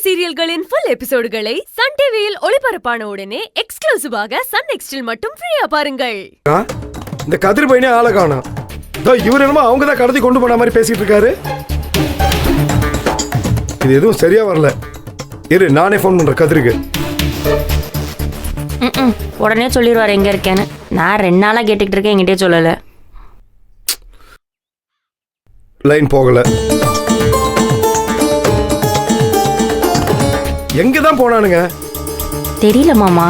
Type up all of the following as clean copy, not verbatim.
சீரியல்களின் full எபிசோடுகளை Sun டிவியில் ஒளிபரப்பான உடனே எக்ஸ்க்ளூசிவாக சன் நெக்ஸ்டில் மட்டும் ஃப்ரீயா பாருங்கள். இந்த கதிர் பையனே ஆளை காணோம். இவர் என்னமோ அவங்க தான் கடத்தி கொண்டு போன மாதிரி பேசிட்டு இருக்காரு. இது எதுவும் சரியா வரல. இரு, நானே ஃபோன் பண்றேன் கதிருக்கு. உடனே சொல்லிடுவார் எங்க இருக்கேன்னு. நான் 2 நாளா கேட்டுக்கிட்டு இருக்கேன், என்கிட்டே சொல்லல. லைன் போகல. எங்க தான் போனானுங்க தெரியல மாமா.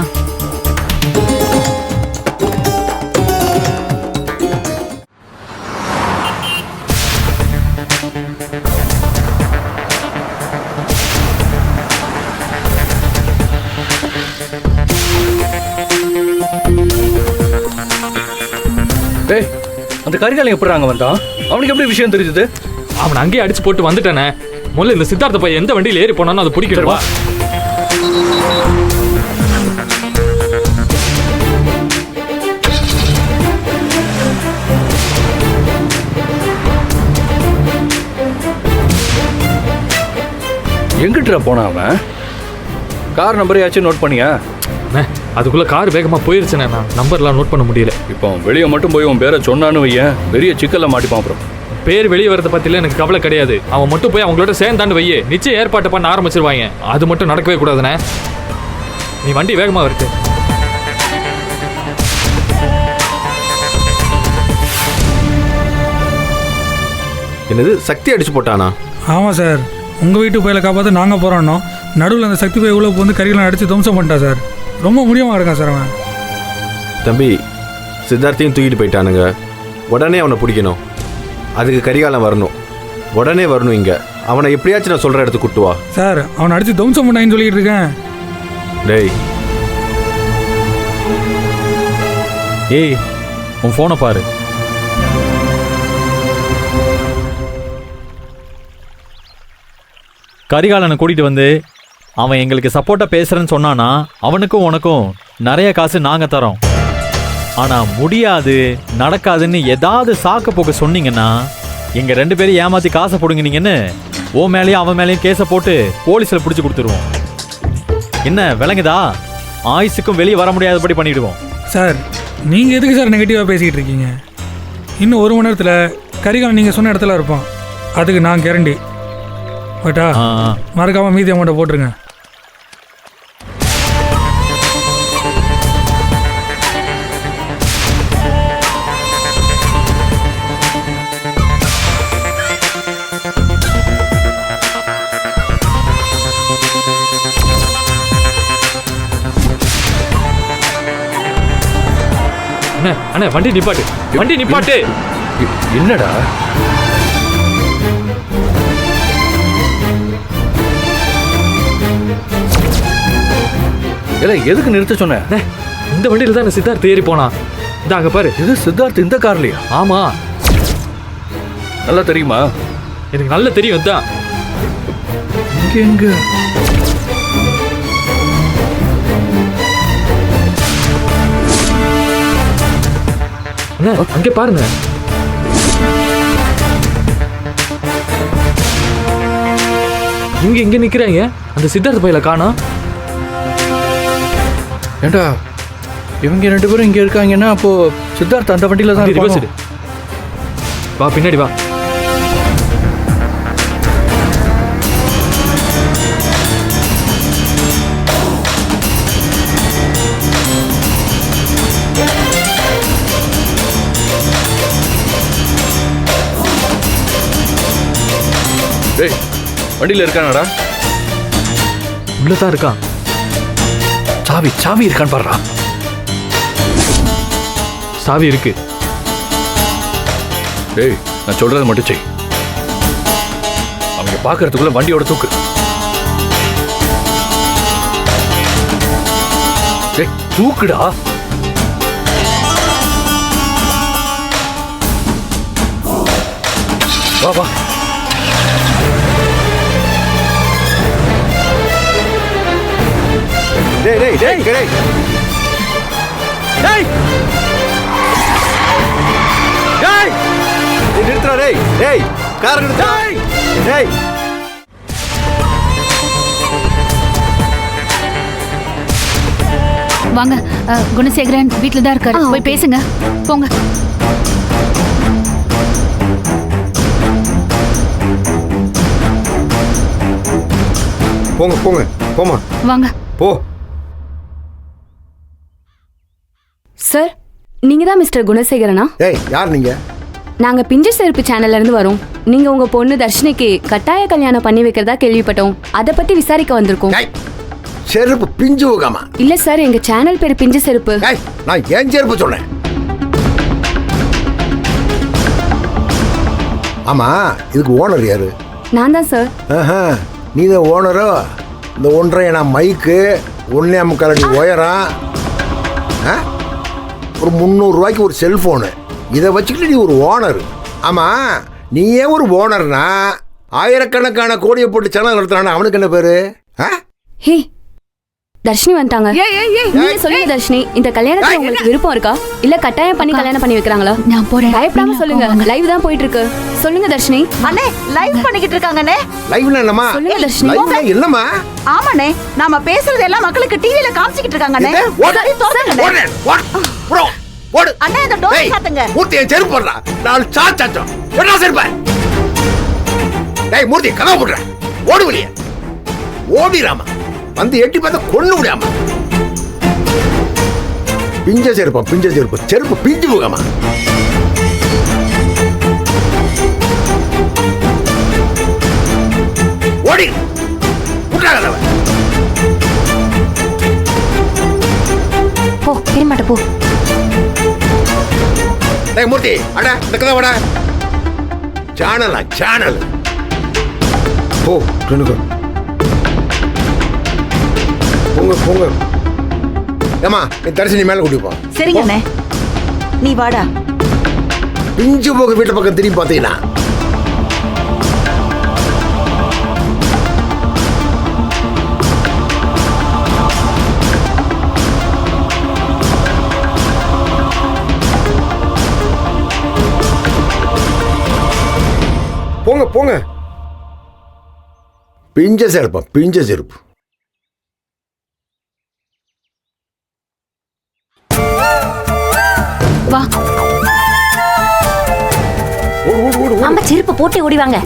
டேய், அந்த கரிகாலம் எப்படி வந்தான்? அவனுக்கு எப்படி விஷயம் தெரிஞ்சது? அவன் அங்கேயே அடிச்சு போட்டு வந்துட்டானே. முதல்ல இந்த சித்தார்த்த பையன் எந்த வண்டியில் ஏறி போனானோ அதை பிடிக்கிறவா. எங்கிட்ட போனா அவன்? கார் நம்பரையாச்சும் நோட் பண்ணியா? அதுக்குள்ள கார் வேகமா போயிருச்சுண்ணே. நான் நம்பர்லாம் நோட் பண்ண முடியல. இப்போ வெளியே மட்டும் போய் உன் பேரை சொன்னான்னு வையன், பெரிய சிக்கல்ல மாட்டிப்பான். அப்புறம் பேர் வெளியே வரதை பத்தில எனக்கு கவலை கிடையாது. அவன் மட்டும் போய் அவங்களோட சேர்ந்தாண்டு வையே, நிச்சயம் ஏற்பாட்டை பண்ண ஆரம்பிச்சிருவாங்க. அது மட்டும் நடக்கவே கூடாதுண்ணே. நீ வண்டி வேகமா இருக்கு. என்னது, சக்தி அடிச்சு போட்டானா? ஆமாம் சார், உங்கள் வீட்டு பையில காப்பாற்ற நாங்கள் போகிறோன்னோ நடுவில் அந்த சக்தி பை உள்ள வந்து கரிகாலம் அடித்து துவம்சம் பண்ணிட்டா சார். ரொம்ப முடியமாக இருக்கான் சார் அவன். தம்பி, சித்தார்த்தையும் தூக்கிட்டு போயிட்டானுங்க. உடனே அவனை பிடிக்கணும். அதுக்கு கரிகாலம் வரணும். உடனே வரணும் இங்கே. அவனை எப்படியாச்சும் நான் சொல்கிற இடத்துக்கு கூட்டுவா. சார், அவனை அடித்து துவம்சம் பண்ணாங்கன்னு சொல்லிட்டு இருக்கேன். டேய், ஏய், உன் ஃபோனை பாரு. கரிகாலனை கூட்டிகிட்டு வந்து அவன் எங்களுக்கு சப்போர்ட்டாக பேசுகிறேன்னு சொன்னானா அவனுக்கும் உனக்கும் நிறைய காசு நாங்கள் தரோம். ஆனால் முடியாது, நடக்காதுன்னு ஏதாவது சாக்க போக்க சொன்னீங்கன்னா எங்கள் 2 பேரும் ஏமாற்றி காசை போடுங்கன்னீங்கன்னு ஓ மேலேயும் அவன் மேலேயும் கேஸை போட்டு போலீஸில் பிடிச்சி கொடுத்துருவோம். என்ன விளங்குதா? ஆயுசுக்கும் வெளியே வர முடியாதபடி பண்ணிவிடுவோம். சார், நீங்கள் எதுக்கு சார் நெகட்டிவாக பேசிக்கிட்டு இருக்கீங்க? இன்னும் 1 மணி நேரத்தில் கரிகாலம் நீங்கள் சொன்ன இடத்துல இருப்பான். அதுக்கு நான் கேரண்டி. பட்டா மறக்காமல் மீதி அமௌண்ட்டை போட்டுருங்க. அண்ணே, வண்டி நிப்பாட்டு, வண்டி நிப்பாட்டு. என்னடா? இல்லை, எதுக்கு நிறுத்த சொன்ன? இந்த வண்டியில் தான் சித்தார்த்த ஏறி போனா. இந்த அங்க பாரு. இது சித்தார்த் இந்த கார்லையா? ஆமா. நல்லா தெரியுமா? எனக்கு நல்லா தெரியும். தான் எங்க அங்கே பாருங்க. இங்க நிக்கிறாங்க. அந்த சித்தார்த்த பையில காணோம். ஏண்டா, இவங்க 2 பேரும் இங்க இருக்காங்கன்னா அப்போ சித்தார்த் அந்த வண்டியில தான் இருப்பான். வா, பின்னாடி வா. டேய், வண்டியில இருக்கானடா? உள்ளதான் இருக்கான். சாவி இருக்கான்னு பாடுறா. சாவி இருக்கு. டேய், நான் சொல்றதை மட்டும் செய். அவங்க பாக்குறதுக்குள்ள வண்டியோட தூக்கு. டேய், தூக்குடா. வா வா. டேய் டேய் டேய் டேய் டேய் டேய் நிறுத்துறா. டேய் டேய், கார் நிறுத்து. டேய் டேய் வாங்க. குணசேகரன் வீட்ல தான் இருக்காரு. போய் பேசுங்க. போங்க. போங்க போங்க போமா வாங்க. போ. சார், நீங்க தான் மிஸ்டர் குணசேகரனா? ஏய், யார் நீங்க? நாங்க பிஞ்சு செருப்பு சேனல்ல இருந்து வரோம். நீங்க உங்க பொண்ணு தர்ஷினிக்கு கட்டாய கல்யாணம் பண்ணி வைக்கிறதா கேள்விப்பட்டோம். அத பத்தி விசாரிக்க வந்திருக்கோம். ஏய், செருப்பு பிஞ்சு போகாமா? இல்ல சார், எங்க சேனல் பேரு பிஞ்சு செருப்பு. ஏய், நான் ஏன் செருப்பு சொன்னேன்? ஆமா, இதுக்கு ஓனர் யாரு? நான் தான் சார். நீ தான் ஓனரோ? இந்த 1.5 மைக்கு 1.25 அடி உயரம், ஒரு 300 ரூபாய்க்கு ஒரு செல்போனு, இதை வச்சுக்கிட்டு நீ ஒரு ஓனர்? ஆமா, நீ ஏன் ஒரு ஓனர்னா ஆயிரக்கணக்கான கோடியை போட்டு சேனல் நடத்துறானா? அவனுக்கு என்ன பேரு? ஹே, தர்ஷினி வந்துட்டாங்க. நீங்க சொல்லுங்க தர்ஷினி, இந்த கல்யாணத்துல உங்களுக்கு விருப்பம் இருக்கா இல்ல கட்டாயம் பண்ணி கல்யாணம் பண்ணி வைக்கிறாங்களா? நான் போறேன். பயப்படாம சொல்லுங்க, லைவ் தான் போயிட்டு இருக்கு. சொல்லுங்க தர்ஷினி. அண்ணே, லைவ் பண்ணிக்கிட்டு இருக்காங்கண்ணே. லைவ்ல என்னமா? சொல்லுங்க தர்ஷினி. லைவ்ல என்னமா? ஆமாண்ணே, நாம பேசுறது எல்லாம் மக்களுக்கு டிவில காமிச்சிட்டு இருக்காங்கண்ணே. அண்ணே, அந்த டோர் சாத்துங்க. மூர்த்தி என் செருப்பு போடுறா. நான் சாச்சாச்சோம் என்ன செருப்ப? டேய் மூர்த்தி, கதவு போடுற. ஓடு வெளியே. ஓடிராமா. வந்து எட்டி பார்த்தா கொண்டு விடாம. பிஞ்ச செருப்பா, பிஞ்ச செருப்பு. செருப்பு பிஞ்சு போகாமா? ஓடி விட்டாங்க. போ, தெரிய மாட்ட போ. டேய் மூர்த்தி, அட இந்த கதவை வாடா. சேனலா சேனல். போ ரெண்டுக்கு போங்க போங்க. ஏமா, நீ தரிசனி மேல கூட்டிட்டு போ. சரிங்கண்ணே, நீ வாடா. பிஞ்சு போக வீட்டு பக்கம் திரும்பி பார்த்தீங்கன்னா போங்க போங்க. பிஞ்ச செருப்பா, பிஞ்ச செருப்பு. வா. ஓடு ஓடு ஓடு ஓடு. ஆமா, செருப்பு போட்டு ஓடிவாங்க.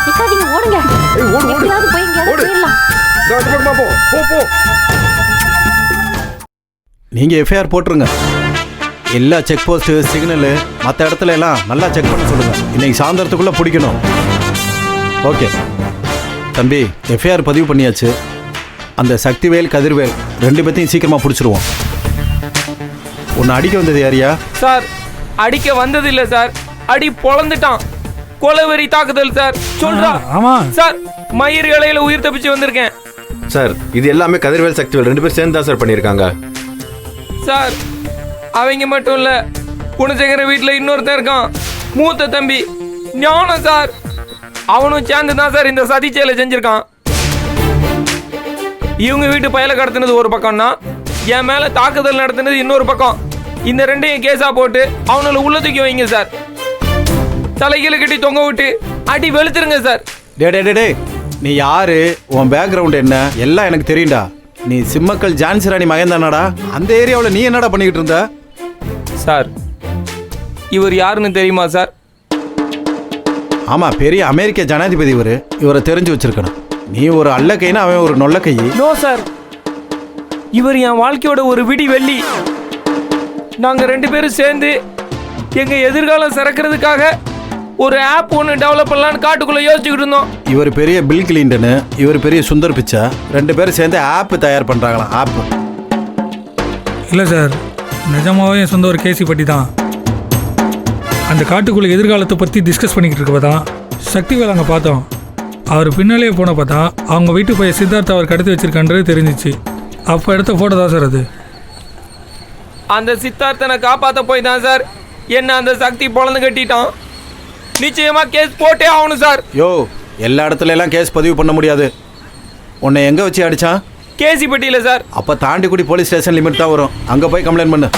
நிக்காதீங்க, ஓடுங்க. ஏய், ஓடு ஓடு. எப்படியாவது போய் எங்கேயாவது ஓடு. போயிடலாம். இதோ அது பக்கமா போ. போ போ. நீங்கள் எஃப்ஐஆர் போட்டுருங்க. எல்லா செக் போஸ்ட்டு சிக்னலு மற்ற இடத்துல எல்லாம் நல்லா செக் பண்ண சொல்லுங்கள். இன்னைக்கு சாயந்தரத்துக்குள்ளே பிடிக்கணும். ஓகே தம்பி, எஃப்ஐஆர் பதிவு பண்ணியாச்சு. அந்த சக்திவேல் கதிர்வேல் 2 பேர்த்தையும் சீக்கிரமாக பிடிச்சிருவோம். உன்னை அடிக்க வந்தது யாரியா? சார், அடிக்க வந்தது இல்ல சார், அடி பொளந்துட்டான். கொலவெறி தாக்குதல் சார். சொல்றா. ஆமா சார், மயிர் இலையில உயிர் தப்பிச்சு வந்திருக்கேன் சார். இது எல்லாமே கதிர்வேல் சக்திவேல் 2 பேர் சேர்ந்து தான் சார் பண்ணியிருக்காங்க. சார். அவங்க மட்டும் இல்ல, குணசேகர வீட்டில் இன்னொருத்தன் இருக்கான், மூத்த தம்பி ஞானம் சார். அவனும் சேர்ந்து தான் சார் இந்த சதி செயலை செஞ்சிருக்கான். இவங்க வீட்டு பயலை கடத்தினது ஒரு பக்கம்னா, என் மேல தாக்குதல் நடத்தினது இன்னொரு பக்கம். இந்த 2ஐயும் கேஸா போட்டு அவனால உள்ள தூக்கி வைங்க சார். தலைகளை கட்டி தொங்க விட்டு அடி வெளுத்துருங்க சார். டே, நீ யாரு, உன் பேக்ரவுண்ட் என்ன எல்லாம் எனக்கு தெரியும்டா. நீ சிம்மக்கல் ஜான்சி ராணி மகன் தானாடா? அந்த ஏரியாவில் நீ என்னடா பண்ணிக்கிட்டு இருந்த? சார், இவர் யாருன்னு தெரியுமா சார்? ஆமா, பெரிய அமெரிக்க ஜனாதிபதி இவர். இவரை தெரிஞ்சு வச்சிருக்கணும். நீ ஒரு அல்லக்கைன்னா அவன் ஒரு நொல்ல கை. நோ சார், இவர் என் வாழ்க்கையோட ஒரு விடி வெள்ளி. நாங்க 2 பேரும் சேர்ந்து எங்க எதிர்காலம் சிறக்கிறதுக்காக ஒரு ஆப் ஒன்று டெவலப் பண்ணலான்னு காட்டுக்குள்ள யோசிச்சுக்கிட்டு இருந்தோம். இவர் பெரிய பில் கிளின்டனு, இவர் பெரிய சுந்தர் பிச்சா. 2 பேரும் சேர்ந்து ஆப் தயார் பண்றாங்களாம். ஆப் இல்லை சார், நிஜமாவே என் சொந்த ஒரு கேசி பட்டி தான். அந்த காட்டுக்குள்ள எதிர்காலத்தை பற்றி டிஸ்கஸ் பண்ணிக்கிட்டு இருக்கப்ப தான் சக்திவேல் அங்கே பார்த்தோம். அவர் பின்னாலேயே போன பார்த்தா அவங்க வீட்டு போய் சித்தார்த்த அவர் கடத்தி வச்சிருக்கான்றது தெரிஞ்சிச்சு. அப்போ எடுத்த ஃபோட்டோ தான் சார் அது. அந்த சித்தார்த்தனை காப்பாற்ற போய் தான் சார் என்ன அந்த சக்தி பொழந்து கட்டிட்டான். நிச்சயமா கேஸ் போட்டே ஆகணும் சார். யோ, எல்லா இடத்துல எல்லாம் கேஸ் பதிவு பண்ண முடியாது. உன்னை எங்க வச்சு அடிச்சான்? கேசி பட்டியில சார். அப்ப தாண்டிக்குடி போலீஸ் ஸ்டேஷன் லிமிட் தான் வரும். அங்க போய் கம்ப்ளைண்ட் பண்ணு.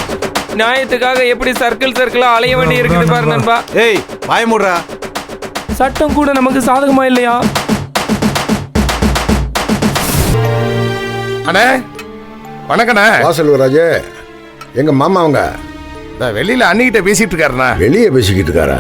நியாயத்துக்காக எப்படி சர்க்கிளா அலைய வேண்டி இருக்குது பாரு நண்பா. ஏய், வாய மூடுறா. சட்டம் கூட நமக்கு சாதகமா இல்லையா? அண்ணே, வணக்கண்ணா. வாசல்வராஜ், எங்க மாமா அவங்க வெளியில அண்ணிக்கிட்ட பேசிட்டு இருக்காருண்ணா. வெளியே பேசிக்கிட்டு இருக்காரா?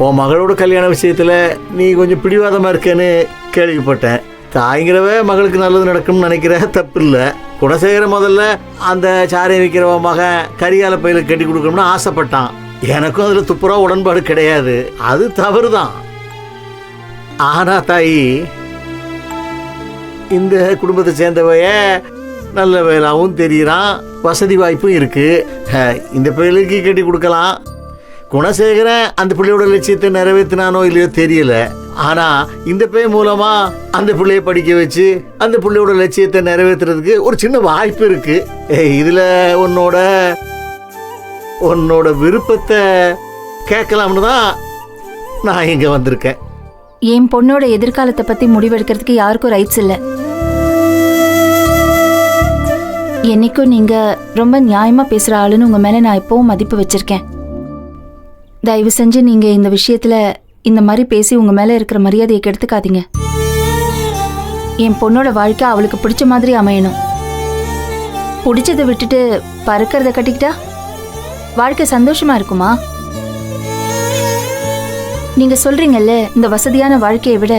உன் மகளோட கல்யாண விஷயத்துல நீ கொஞ்சம் பிடிவாதமா இருக்கேன்னு கேள்விப்பட்டேன். தாய்ங்கிறவ மகளுக்கு நல்லது நடக்கும்னு நினைக்கிற, தப்பு இல்லை. குணசேகர முதல்ல அந்த சாரை வைக்கிறவ மகன் கரிகால பயில கட்டி கொடுக்கணும்னு ஆசைப்பட்டான். எனக்கும் அதில் துப்புரா உடன்பாடு கிடையாது, அது தவறு தான். ஆனா தாயி, இந்த குடும்பத்தை சேர்ந்தவைய நல்ல வேலாவும் தெரியுறான், வசதி வாய்ப்பும் இருக்கு. இந்த பிள்ளைக்கு கட்டி கொடுக்கலாம். குணசேகரன் அந்த பிள்ளையோட லட்சியத்தை நிறைவேற்றினானோ இல்லையோ தெரியல. ஆனா இந்த பையன் மூலமா அந்த பிள்ளைய படிக்க வச்சு அந்த பிள்ளையோட லட்சியத்தை நிறைவேற்றுறதுக்கு ஒரு சின்ன வாய்ப்பு இருக்கு. இதுல உன்னோட விருப்பத்தை கேட்கலாம்னு தான் நான் இங்க வந்திருக்கேன். என் பொண்ணோட எதிர்காலத்தை பத்தி முடிவெடுக்கிறதுக்கு யாருக்கும் ரைட்ஸ் இல்லை. என்னைக்கும் நீங்க ரொம்ப நியாயமா பேசுற ஆளுன்னு உங்க மேல நான் எப்பவும் மதிப்பு வச்சிருக்கேன். தயவு செஞ்சு நீங்க இந்த விஷயத்துல இந்த மாதிரி பேசி உங்க மேல இருக்கிற மரியாதையை கெடுத்துக்காதீங்க. என் பொண்ணோட வாழ்க்கை அவளுக்கு பிடிச்ச மாதிரி அமையணும். பிடிச்சதை விட்டுட்டு பறக்கிறத கட்டிக்கிட்டா வாழ்க்கை சந்தோஷமா இருக்குமா? நீங்க சொல்றீங்கல்ல, இந்த வசதியான வாழ்க்கையை விட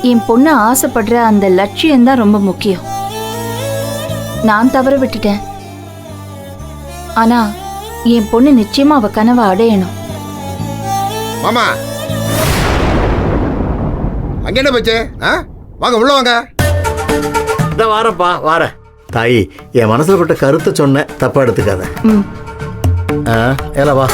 என் பொண்ணு ஆசைப்படுற அந்த லட்சியம் தான் ரொம்ப முக்கியம். நான் தவற விட்டுட்டேன். ஆனா என் பொண்ணு நிச்சயமா அவ கனவை அடையணும். மாமா, அங்க என்ன போச்சு? வாங்க உள்ள வாங்க. இந்த வாரப்பா வாரேன். தாயி, என் மனசுல பட்ட கருத்தை சொன்ன, தப்பா எடுத்துக்காத. ஏல வா.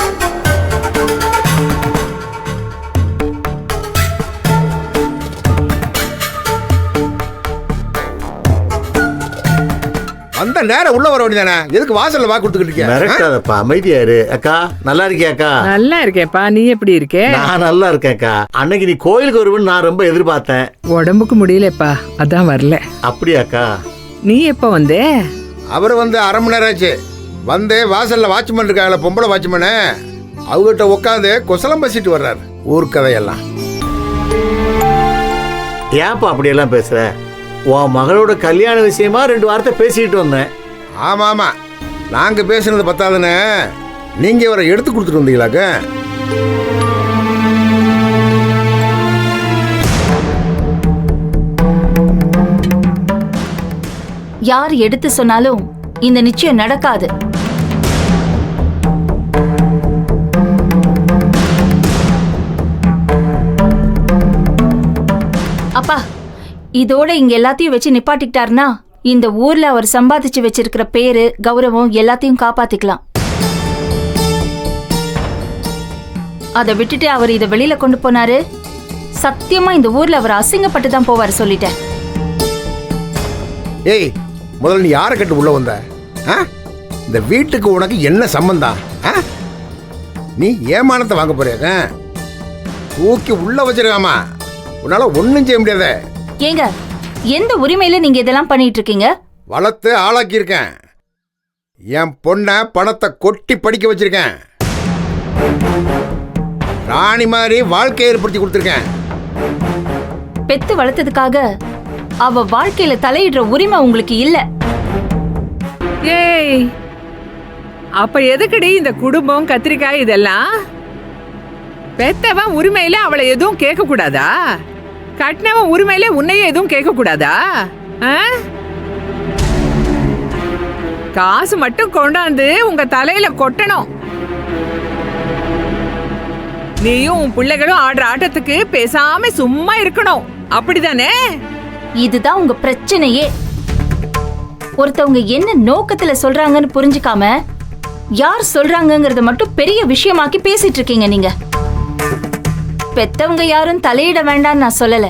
அந்த நேரம் உள்ள வர வேண்டியதானே? எதுக்கு வாசல்ல வா கொடுத்துக்கிட்டு இருக்கீங்க? மிரட்டாதப்பா, அமைதியா இரு. அக்கா நல்லா இருக்கியா? அக்கா நல்லா இருக்கேன்ப்பா, நீ எப்படி இருக்க? நான் நல்லா இருக்கேன்க்கா. அன்னைக்கு நீ கோயிலுக்கு வருவன்னு நான் ரொம்ப எதிர்பார்த்தேன். உடம்புக்கு முடியலப்பா, அதான் வரல. அப்படியாக்கா? நீ எப்ப வந்தே? அவர் வந்து அரை மணி நேரம் ஆச்சு. வந்து வாசல்ல வாட்ச்மேன் இருக்காங்களே, பொம்பளை வாட்ச்மேனு, அவங்ககிட்ட உட்காந்து குசலம் பேசிட்டு வர்றாரு ஊர் கதையெல்லாம். ஏன்ப்பா அப்படியெல்லாம் பேசுற? உன் மகளோட கல்யாண விஷயமா 2 வார்த்தை பேசிக்கிட்டு வந்தேன். ஆமா ஆமா, நாங்க பேசுனது பத்தாதுன்னு நீங்க இவரை எடுத்து கொடுத்துட்டு வந்தீங்களாக்க? யார் எடுத்து சொன்னாலும் இந்த நிச்சயம் நடக்காது. அப்பா, இதோட இங்க எல்லாத்தையும் வச்சு நிப்பாட்டிக்கிட்டாருன்னா இந்த ஊர்ல அவர் சம்பாதிச்சு வச்சிருக்கிற பேரு கௌரவம் எல்லாத்தையும் காப்பாத்திக்கலாம். அதை விட்டுட்டு அவர் இதை வெளியில கொண்டு போனாரு, சத்தியமா இந்த ஊர்ல அவர் அசிங்கப்பட்டு தான் போவார், சொல்லிட்டேன். ஏய், முதல்ல நீ யாரை கட்டு உள்ள வந்த? இந்த வீட்டுக்கு உனக்கு என்ன சம்பந்தம்? நீ ஏமானத்தை வாங்க போறியா? தூக்கி உள்ள வச்சிருக்காமா, உன்னால ஒண்ணும் செய்ய முடியாத. ஏங்க, எந்த உரிமையில நீங்க இதெல்லாம் பண்ணிட்டு இருக்கீங்க? வளர்த்து ஆளாக்கி இருக்கேன். என் பொண்ண பணத்தை கொட்டி படிக்க வச்சிருக்கேன். ராணி மாதிரி வாழ்க்கையை ஏற்படுத்தி கொடுத்துருக்கேன். பெத்து வளர்த்ததுக்காக அவ வாழ்க்கையில தலையிடுற உரிமை உங்களுக்கு இல்ல. ஏய், அப்ப எதுக்குடி இந்த குடும்பம் கத்திரிக்காய் இதெல்லாம்? பெத்தவன் உரிமையில அவளை எதுவும் கேட்க கூடாதா? கட்டினவன் உரிமையில உன்னையே எதுவும் கேட்க கூடாதா? காசு மட்டும் கொண்டாந்து உங்க தலையில கொட்டணும். நீயும் உன் பிள்ளைகளும் ஆடுற ஆட்டத்துக்கு பேசாம சும்மா இருக்கணும், அப்படிதானே? இதுதான் உங்க பிரச்சனையே. ஒருத்தவங்க என்ன நோக்கத்துல சொல்றாங்கன்னு புரிஞ்சுக்காம யார் சொல்றாங்கங்கறத மட்டும் பெரிய விஷயமாக்கி பேசிட்டு இருக்கீங்க நீங்க. பெத்தவங்க யாரும் தலையிட வேண்டாம்னு நான் சொல்லல,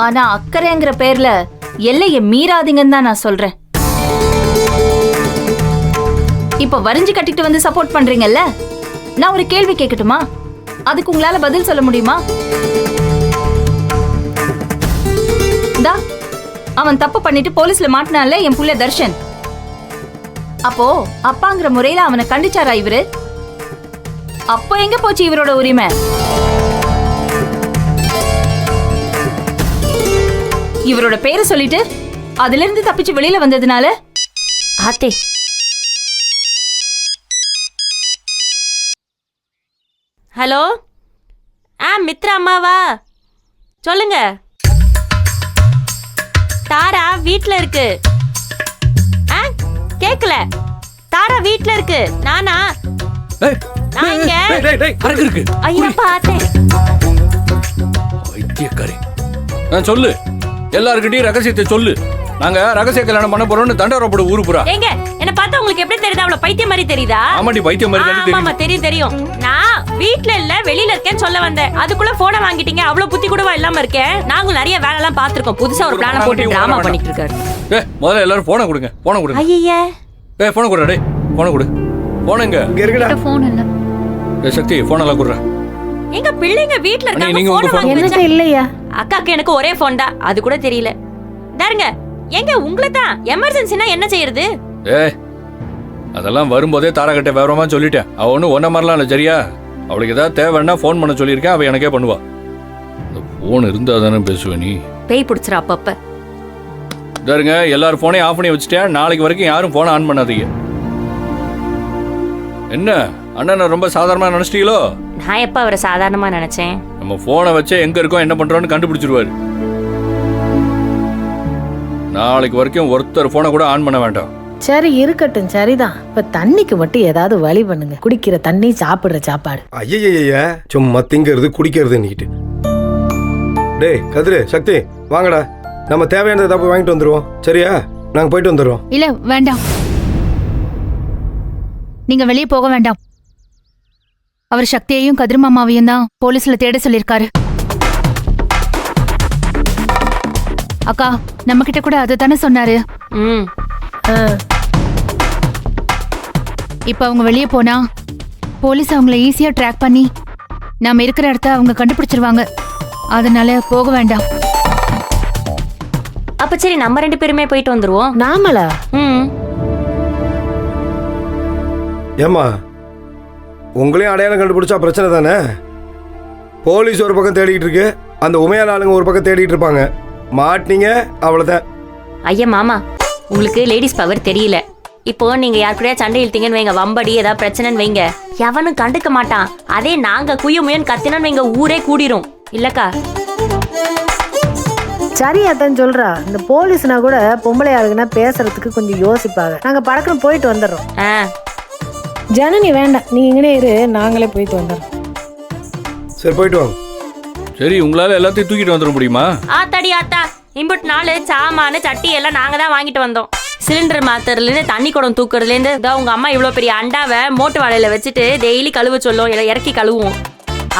ஆனா அக்கறைங்கிற பேர்ல எல்லையை மீறாதீங்கன்னு தான் நான் சொல்றேன். இப்ப வரிஞ்சு கட்டிட்டு வந்து சப்போர்ட் பண்றீங்கல்ல, நான் ஒரு கேள்வி கேட்கட்டுமா? அதுக்கு உங்களால பதில் சொல்ல முடியுமா? அவன் தப்பு பண்ணிட்டு போலீஸ்ல மாட்டினான்ல என் புள்ள தர்ஷன். அப்போ அப்பாங்கிற முறையில அவனை கண்டிச்சாரா இவரு? அப்போ எங்க போச்சு இவரோட உரிமை? இவரோட பேரை சொல்லிட்டு அதுல இருந்து தப்பிச்சு வெளியில வந்ததுனால ஆத்தே ஹலோ மித்ரா அம்மாவா சொல்லுங்க. தாரா வீட்ல இருக்கு. கேக்கல. தாரா வீட்ல இருக்கு. நானா நான் இங்க இருக்கு. ஐயா பார்த்தேன். வைத்தியக்காரி சொல்லு, எல்லார்கிட்டயும் ரகசியத்தை சொல்லு. நாங்க ரகசிய கல்யாணம் பண்ண போறோம்னு தண்டரோட ஊரு புறா. ஏங்க என்ன பார்த்தா உங்களுக்கு எப்படி தெரியுதா? அவ்வளவு பைத்தியம் மாதிரி தெரியுதா? ஆமாடி பைத்தியம் மாதிரி தெரியுது. ஆமா தெரியும். நான் வீட்ல இல்ல வெளியில இருக்கேன்னு சொல்ல வந்தேன். அதுக்குள்ள போனை வாங்கிட்டீங்க. அவ்வளவு புத்தி கூடவா இல்லாம இருக்கேன். நாங்களும் நிறைய வேலை எல்லாம் பாத்துருக்கோம். புதுசா ஒரு பிளான போட்டு டிராமா பண்ணிட்டு இருக்காரு. முதல்ல எல்லாரும் போனை கொடுங்க. போனை கொடுங்க. ஐயா போனை கொடுடா. டேய் போனை கொடு. போனங்க இங்க இருக்குடா. போன் இல்ல. சக்தி போன் எல்லாம் கொடுறா. எங்க பிள்ளைங்க வீட்ல இருக்காங்க. நீங்க உங்க போன் எனக்கு இல்லையா? அக்காக்கு எனக்கு ஒரே போன் தான். அது கூட தெரியல. தாருங்க எங்க உங்களை தான் எமர்ஜென்சினா என்ன செய்யறது? அதெல்லாம் வரும்போதே தாராகிட்ட விவரமா சொல்லிட்டேன். அவ ஒன்றும் ஒன்ன மாதிரிலாம் இல்லை. சரியா? அவளுக்கு ஏதாவது தேவைன்னா ஃபோன் பண்ண சொல்லியிருக்கேன். அவ எனக்கே பண்ணுவா. இந்த ஃபோன் இருந்தா தானே பேசுவேன். நீ பேய் பிடிச்சிரு அப்பப்ப. இதாருங்க எல்லாரும் ஃபோனையும் ஆஃப் பண்ணி வச்சுட்டேன். நாளைக்கு வரைக்கும் யாரும் ஃபோனை ஆன் பண்ணாதீங்க. என்ன அண்ணனை ரொம்ப சாதாரணமாக நினச்சிட்டீங்களோ? நான் எப்ப அவரை சாதாரணமா நினைச்சேன்? நம்ம ஃபோனை வச்சே எங்க இருக்கோம் என்ன பண்றோம்னு கண்டுபிடிச்சிருவாரு. நாளைக்கு வரைக்கும் ஒருத்தர் ஃபோனை கூட ஆன் பண்ண வேண்டாம். சரி இருக்கட்டும். சரிதான். இப்ப தண்ணிக்கு மட்டும் ஏதாவது வழி பண்ணுங்க. குடிக்கிற தண்ணி, சாப்பிடுற சாப்பாடு. ஐயய்யா சும்மா திங்கிறது குடிக்கிறது நீட்டு. டேய் கதிரு, சக்தி வாங்கடா. நம்ம தேவையானதை போய் வாங்கிட்டு வந்துருவோம். சரியா? நாங்க போயிட்டு வந்துடுறோம். இல்ல வேண்டாம், நீங்க வெளியே போக வேண்டாம். அவர் சக்தியையும் கதிர் மாமாவையும் தான் போலீஸ்ல தேட சொல்லிருக்காரு. அக்கா நம்ம கிட்ட கூட அதை தானே சொன்னாரு. இப்ப அவங்க வெளியே போனா போலீஸ் அவங்கள ஈஸியா ட்ராக் பண்ணி நாம இருக்கிற இடத்த அவங்க கண்டுபிடிச்சிருவாங்க. அதனால போக வேண்டாம். அப்ப சரி நம்ம 2 பேருமே போயிட்டு வந்துருவோம். நாமளா? ஏம்மா உங்களையும் அடையாளம் கண்டுபிடிச்சா பிரச்சனை தானே? போலீஸ் ஒரு பக்கம் தேடிட்டு இருக்கு, அந்த உமையான ஆளுங்க ஒரு பக்கம் தேடிட்டு இருப்பாங்க. மாட்டினீங்க அவ்வளவுதான். ஐயா மாமா உங்களுக்கு லேடிஸ் பவர் தெரியல. இப்போ நீங்க யார் கூடயா சண்டை இழுத்தீங்கன்னு வைங்க, வம்படி ஏதாவது பிரச்சனைன்னு வைங்க, எவனும் கண்டுக்க மாட்டான். அதே நாங்க குயுமுயன்னு கத்தினு வைங்க, ஊரே கூடிரும். இல்லக்கா? சரியாதான் சொல்றா. இந்த போலீஸ்னா கூட பொம்பளை ஆளுங்கன்னா பேசுறதுக்கு கொஞ்சம் யோசிப்பாங்க. நாங்க படக்குன்னு போயிட்டு வந்துடுறோம். ஜனனி வேண்டாம், நீ இங்கனே இரு, நாங்களே போயிட்டு வந்துடுறோம். சரி போயிட்டு வாங்க. சரி உங்களால எல்லாத்தையும் தூக்கிட்டு வந்துட முடியுமா? ஆத்தாடி ஆத்தா, இம்புட் நாள் சாமான சட்டி எல்லாம் நாங்க தான் வாங்கிட்டு வந்தோம். சிலிண்டர் மாத்துறதுலேருந்து தண்ணி குடம் தூக்குறதுலேருந்து உங்க அம்மா இவ்வளோ பெரிய அண்டாவை மோட்டு வாழையில வச்சுட்டு டெய்லி கழுவ சொல்லும், இறக்கி கழுவுவோம்.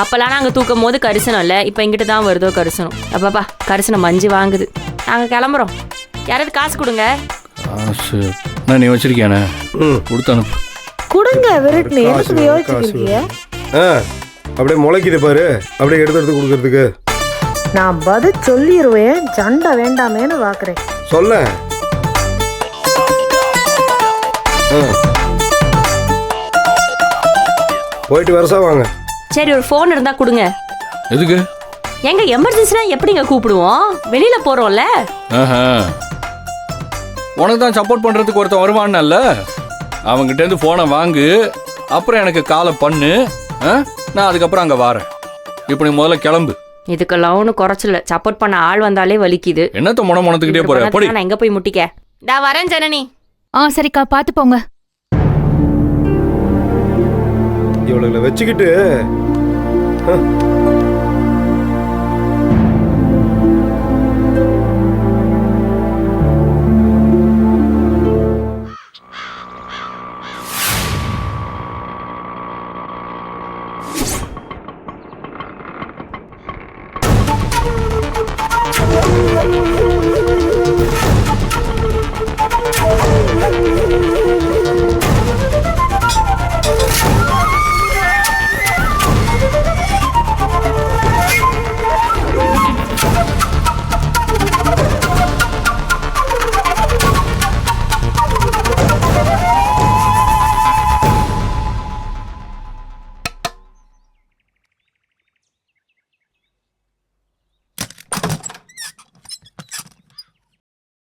அப்பெல்லாம் நாங்கள் தூக்கும் போது கரிசனம் இல்லை, இப்போ இங்கிட்டு தான் வருதோ கரிசனம். அப்பாப்பா கரிசனம் மஞ்சு வாங்குது. நாங்கள் கிளம்புறோம். யாராவது காசு கொடுங்க. காசு நீ வச்சிருக்கியானே? கொடுத்து அனுப்பு. கொடுங்க விருட்னு எதுக்கு யோசிச்சுக்கிறீங்க? அப்படியே முளைக்குது பாரு, அப்படியே எடுத்து கொடுக்கறதுக்கு. நான் பதில் சொல்லிடுவேன், சண்டை வேண்டாமேன்னு பாக்குறேன். சொல்ல போயிட்டு வரசா வாங்க. சரி ஒரு ஃபோன் இருந்தா கொடுங்க. எதுக்கு? எங்க எமர்ஜென்சினா எப்படிங்க கூப்பிடுவோம்? வெளியில போறோம்ல. உனக்கு தான் சப்போர்ட் பண்றதுக்கு ஒருத்தன் வருவான்ல, அவங்ககிட்ட இருந்து போனை வாங்கு, அப்புறம் எனக்கு காலை பண்ணு, நான் அதுக்கப்புறம் அங்க வாரேன். இப்போ நீ முதல்ல கிளம்பு. இதுக்கெல்லாம் ஒன்றும் குறைச்சல. சப்போர்ட் பண்ண ஆள் வந்தாலே வலிக்குது. என்னத்த முனத்துக்கிட்டே போற? போடி. நான் எங்க போய் முட்டிக்க? நான் வரேன் ஜனனி. சரிக்கா பாத்து போங்க. இவளை வச்சுக்கிட்டு